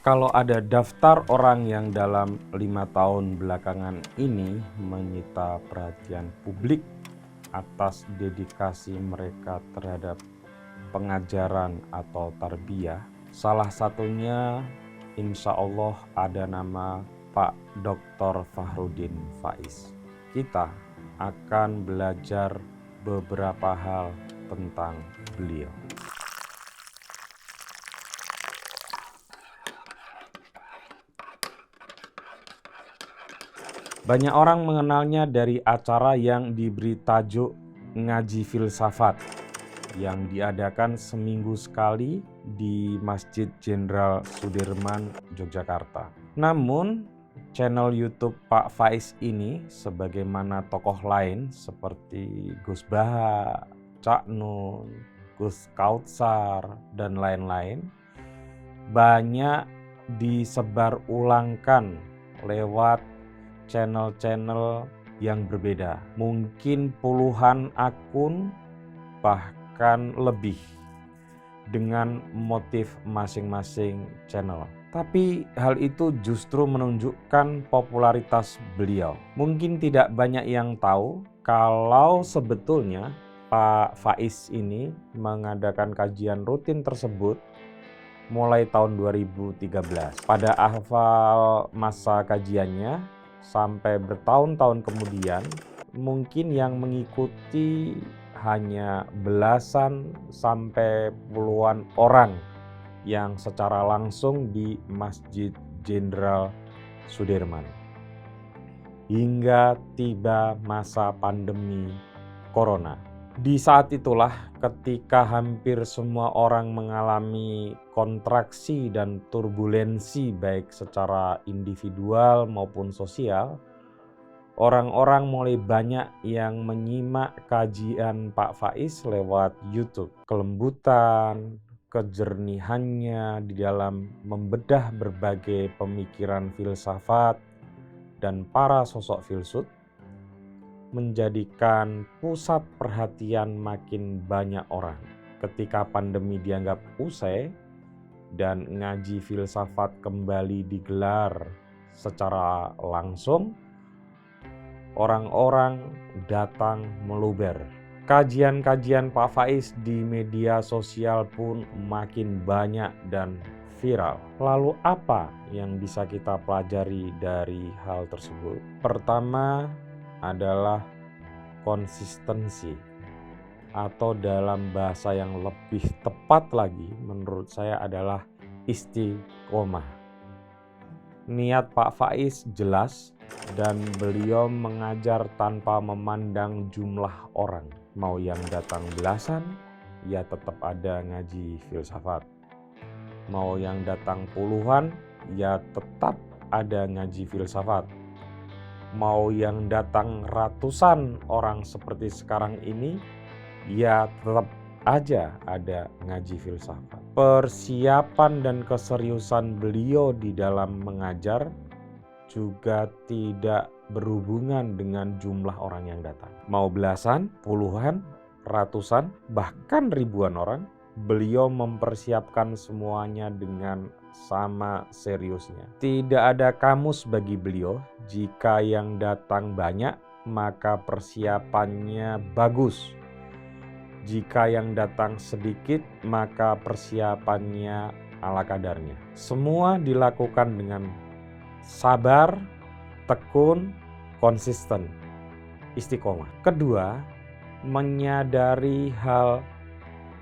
Kalau ada daftar orang yang dalam 5 tahun belakangan ini menyita perhatian publik atas dedikasi mereka terhadap pengajaran atau tarbiyah, salah satunya insya Allah ada nama Pak Dr. Fahrudin Faiz. Kita akan belajar beberapa hal tentang beliau. Banyak orang mengenalnya dari acara yang diberi tajuk Ngaji Filsafat yang diadakan seminggu sekali di Masjid Jenderal Sudirman, Yogyakarta. Namun, channel YouTube Pak Faiz ini sebagaimana tokoh lain seperti Gus Baha, Cak Nun, Gus Kautsar, dan lain-lain banyak disebar ulangkan lewat channel-channel yang berbeda. Mungkin puluhan akun bahkan lebih dengan motif masing-masing channel. Tapi hal itu justru menunjukkan popularitas beliau. Mungkin tidak banyak yang tahu kalau sebetulnya Pak Faiz ini mengadakan kajian rutin tersebut mulai tahun 2013. Pada awal masa kajiannya sampai bertahun-tahun kemudian, mungkin yang mengikuti hanya belasan sampai puluhan orang yang secara langsung di Masjid Jenderal Sudirman. Hingga tiba masa pandemi Corona. Di saat itulah ketika hampir semua orang mengalami kontraksi dan turbulensi baik secara individual maupun sosial, orang-orang mulai banyak yang menyimak kajian Pak Faiz lewat YouTube. Kelembutan, kejernihannya di dalam membedah berbagai pemikiran filsafat dan para sosok filsuf menjadikan pusat perhatian makin banyak orang. Ketika pandemi dianggap usai dan ngaji filsafat kembali digelar secara langsung, orang-orang datang meluber. Kajian-kajian Pak Faiz di media sosial pun makin banyak dan viral. Lalu apa yang bisa kita pelajari dari hal tersebut? Pertama adalah konsistensi, atau dalam bahasa yang lebih tepat lagi menurut saya adalah istiqomah. Niat Pak Faiz jelas dan beliau mengajar tanpa memandang jumlah orang. Mau yang datang belasan, ya tetap ada ngaji filsafat. Mau yang datang puluhan, ya tetap ada ngaji filsafat. Mau yang datang ratusan orang seperti sekarang ini, ya tetap aja ada ngaji filsafat. Persiapan dan keseriusan beliau di dalam mengajar juga tidak berhubungan dengan jumlah orang yang datang. Mau belasan, puluhan, ratusan, bahkan ribuan orang, beliau mempersiapkan semuanya dengan sama seriusnya. Tidak ada kamus bagi beliau. Jika yang datang banyak, maka persiapannya bagus. Jika yang datang sedikit, maka persiapannya ala kadarnya. Semua dilakukan dengan sabar, tekun, konsisten, istiqomah. Kedua, menyadari hal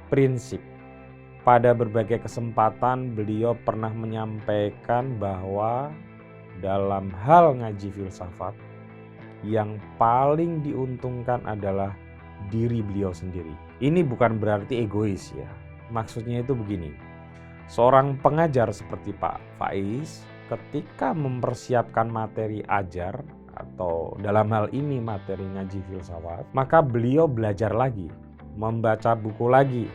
prinsip. Pada berbagai kesempatan beliau pernah menyampaikan bahwa dalam hal ngaji filsafat yang paling diuntungkan adalah diri beliau sendiri. Ini bukan berarti egois ya. Maksudnya itu begini. Seorang pengajar seperti Pak Faiz ketika mempersiapkan materi ajar atau dalam hal ini materi ngaji filsafat, maka beliau belajar lagi, membaca buku lagi,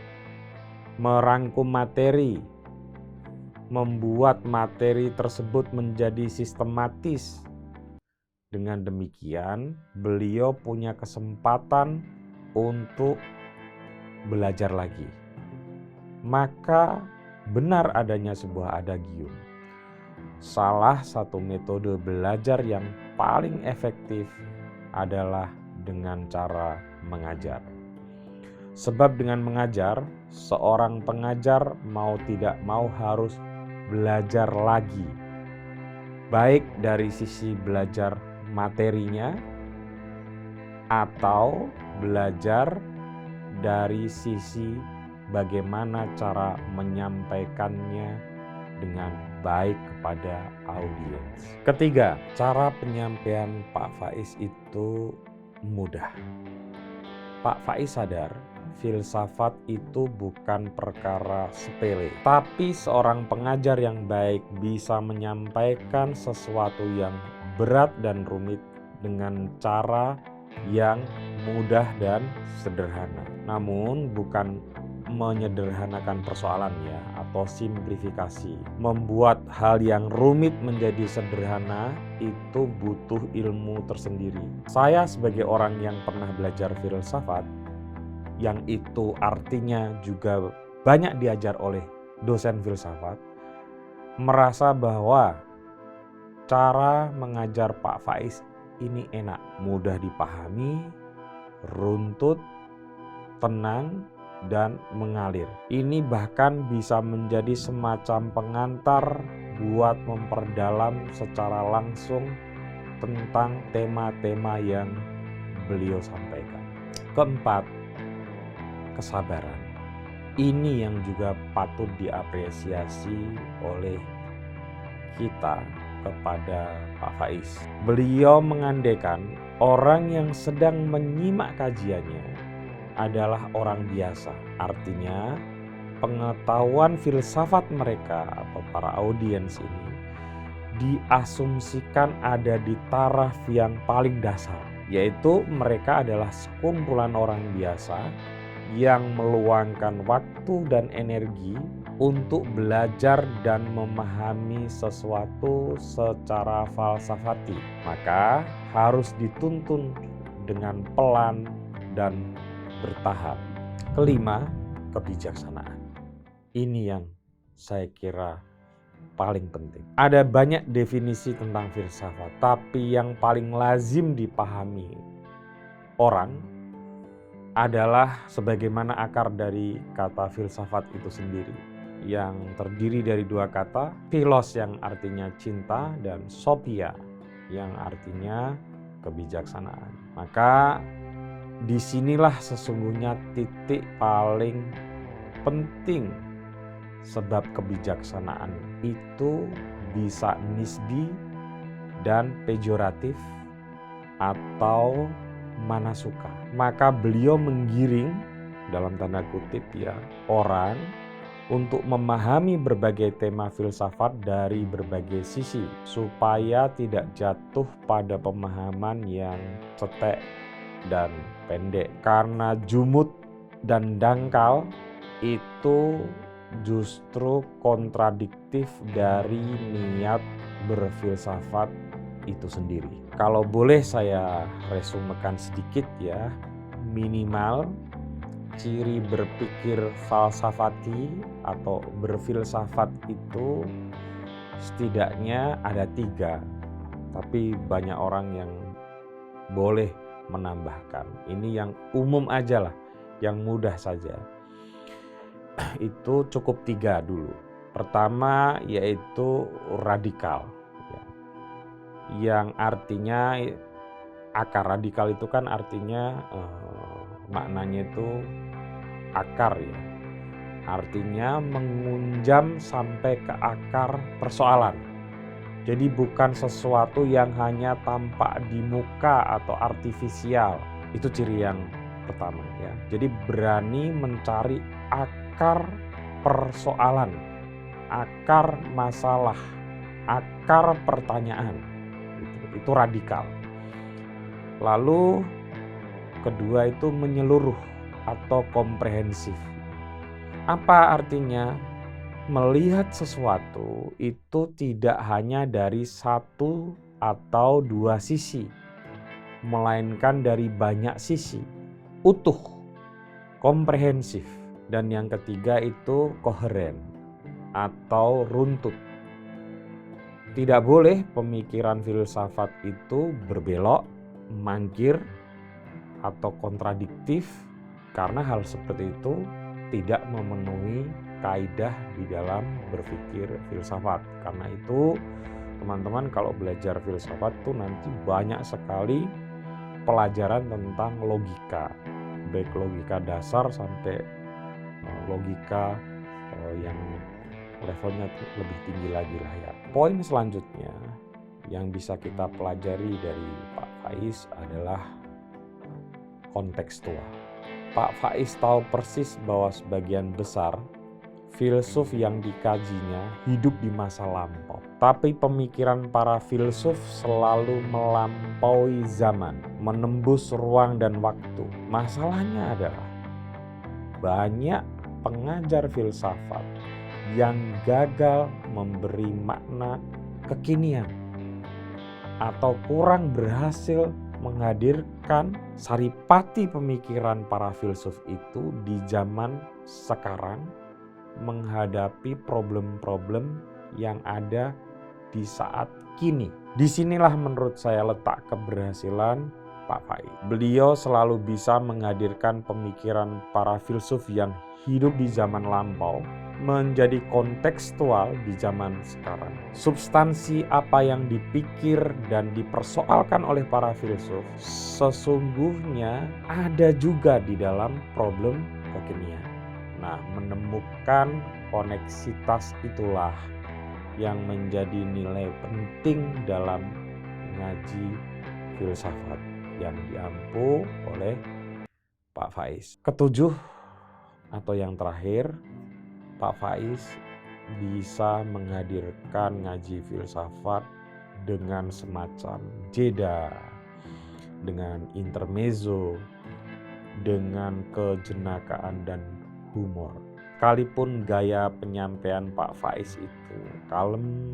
merangkum materi, membuat materi tersebut menjadi sistematis. Dengan demikian, beliau punya kesempatan untuk belajar lagi. Maka benar adanya sebuah adagium. salah satu metode belajar yang paling efektif adalah dengan cara mengajar. Sebab dengan mengajar, seorang pengajar mau tidak mau harus belajar lagi. Baik dari sisi belajar materinya atau belajar dari sisi bagaimana cara menyampaikannya dengan baik kepada audiens. Ketiga, cara penyampaian Pak Faiz itu mudah. Pak Faiz sadar filsafat itu bukan perkara sepele, tapi seorang pengajar yang baik bisa menyampaikan sesuatu yang berat dan rumit dengan cara yang mudah dan sederhana. Namun bukan menyederhanakan persoalannya atau simplifikasi. Membuat hal yang rumit menjadi sederhana itu butuh ilmu tersendiri. Saya sebagai orang yang pernah belajar filsafat, yang itu artinya juga banyak diajar oleh dosen filsafat, merasa bahwa cara mengajar Pak Faiz ini enak, mudah dipahami, runtut, tenang, dan mengalir. Ini bahkan bisa menjadi semacam pengantar buat memperdalam secara langsung tentang tema-tema yang beliau sampaikan. Keempat, kesabaran. Ini yang juga patut diapresiasi oleh kita kepada Pak Faiz. Beliau mengandaikan orang yang sedang menyimak kajiannya adalah orang biasa. Artinya pengetahuan filsafat mereka atau para audiens ini diasumsikan ada di taraf yang paling dasar, yaitu mereka adalah sekumpulan orang biasa yang meluangkan waktu dan energi untuk belajar dan memahami sesuatu secara falsafati. Maka harus dituntun dengan pelan dan bertahap. Kelima, kebijaksanaan. Ini yang saya kira paling penting. Ada banyak definisi tentang filsafat, tapi yang paling lazim dipahami orang adalah sebagaimana akar dari kata filsafat itu sendiri, yang terdiri dari dua kata, philos yang artinya cinta dan sophia yang artinya kebijaksanaan. Maka disinilah sesungguhnya titik paling penting, sebab kebijaksanaan itu bisa nisbi dan pejoratif atau mana suka. Maka beliau menggiring dalam tanda kutip ya orang untuk memahami berbagai tema filsafat dari berbagai sisi supaya tidak jatuh pada pemahaman yang cetek dan pendek. Karena jumut dan dangkal itu justru kontradiktif dari niat berfilsafat itu sendiri. Kalau boleh saya resumekan sedikit ya, minimal ciri berpikir falsafati atau berfilsafat itu setidaknya ada 3, tapi banyak orang yang boleh menambahkan. Ini yang umum aja lah, yang mudah saja. Itu cukup 3 dulu. Pertama yaitu radikal, yang artinya akar. Radikal itu kan artinya maknanya itu akar ya, artinya mengunjam sampai ke akar persoalan. Jadi bukan sesuatu yang hanya tampak di muka atau artifisial. Itu ciri yang pertama ya. Jadi berani mencari akar persoalan, akar masalah, akar pertanyaan. Itu radikal. Lalu kedua itu menyeluruh atau komprehensif. Apa artinya? Melihat sesuatu itu tidak hanya dari 1 atau 2 sisi, melainkan dari banyak sisi, utuh, komprehensif. Dan yang ketiga itu koheren atau runtut. Tidak boleh pemikiran filsafat itu berbelok, mangkir, atau kontradiktif, karena hal seperti itu tidak memenuhi kaidah di dalam berpikir filsafat. Karena itu teman-teman kalau belajar filsafat tuh nanti banyak sekali pelajaran tentang logika, baik logika dasar sampai logika yang levelnya lebih tinggi lagi lah ya. Poin selanjutnya yang bisa kita pelajari dari Pak Faiz adalah kontekstual. Pak Faiz tahu persis bahwa sebagian besar filsuf yang dikajinya hidup di masa lampau. Tapi pemikiran para filsuf selalu melampaui zaman, menembus ruang dan waktu. Masalahnya adalah banyak pengajar filsafat yang gagal memberi makna kekinian atau kurang berhasil menghadirkan saripati pemikiran para filsuf itu di zaman sekarang menghadapi problem-problem yang ada di saat kini. Disinilah menurut saya letak keberhasilan Pak Faiz. Beliau selalu bisa menghadirkan pemikiran para filsuf yang hidup di zaman lampau menjadi kontekstual di zaman sekarang. Substansi apa yang dipikir dan dipersoalkan oleh para filsuf sesungguhnya ada juga di dalam problem kekinian. Nah, menemukan koneksitas itulah yang menjadi nilai penting dalam ngaji filsafat yang diampu oleh Pak Faiz. Ketujuh atau yang terakhir, Pak Faiz bisa menghadirkan ngaji filsafat dengan semacam jeda, dengan intermezzo, dengan kejenakaan dan humor. Sekalipun gaya penyampaian Pak Faiz itu kalem,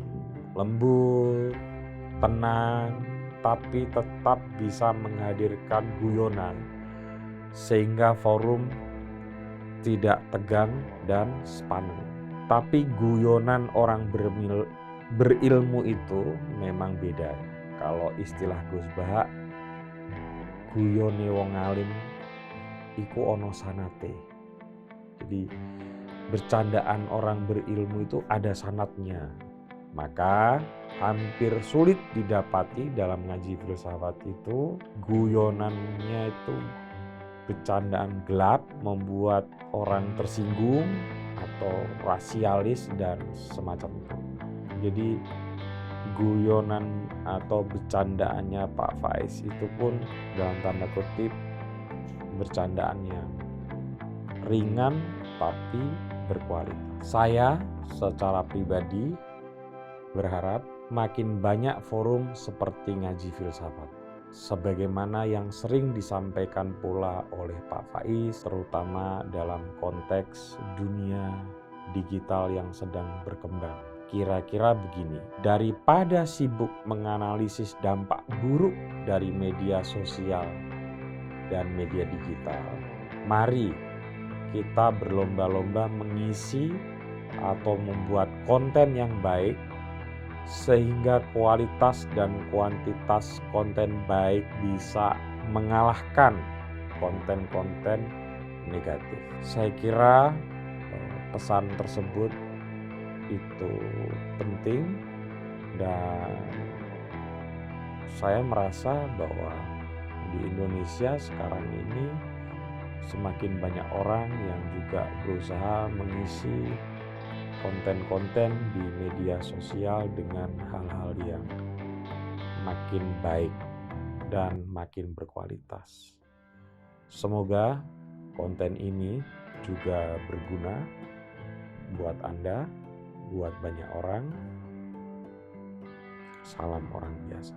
lembut, tenang, tapi tetap bisa menghadirkan guyonan sehingga forum tidak tegang dan sepaneng. Tapi guyonan orang berilmu itu memang beda. Kalau istilah Gus Bah, guyone wong alim iku ono sanate. Jadi bercandaan orang berilmu itu ada sanatnya. Maka hampir sulit didapati dalam ngaji filsafat itu guyonannya itu bercandaan gelap, membuat orang tersinggung atau rasialis dan semacam itu. Jadi guyonan atau bercandaannya Pak Faiz itu pun dalam tanda kutip bercandaannya ringan tapi berkualitas. Saya secara pribadi berharap makin banyak forum seperti ngaji filsafat. Sebagaimana yang sering disampaikan pula oleh Pak Faiz, terutama dalam konteks dunia digital yang sedang berkembang. Kira-kira begini, daripada sibuk menganalisis dampak buruk dari media sosial dan media digital, mari kita berlomba-lomba mengisi atau membuat konten yang baik sehingga kualitas dan kuantitas konten baik bisa mengalahkan konten-konten negatif. Saya kira pesan tersebut itu penting dan saya merasa bahwa di Indonesia sekarang ini semakin banyak orang yang juga berusaha mengisi konten-konten di media sosial dengan hal-hal yang makin baik dan makin berkualitas. Semoga konten ini juga berguna buat Anda, buat banyak orang. Salam orang biasa.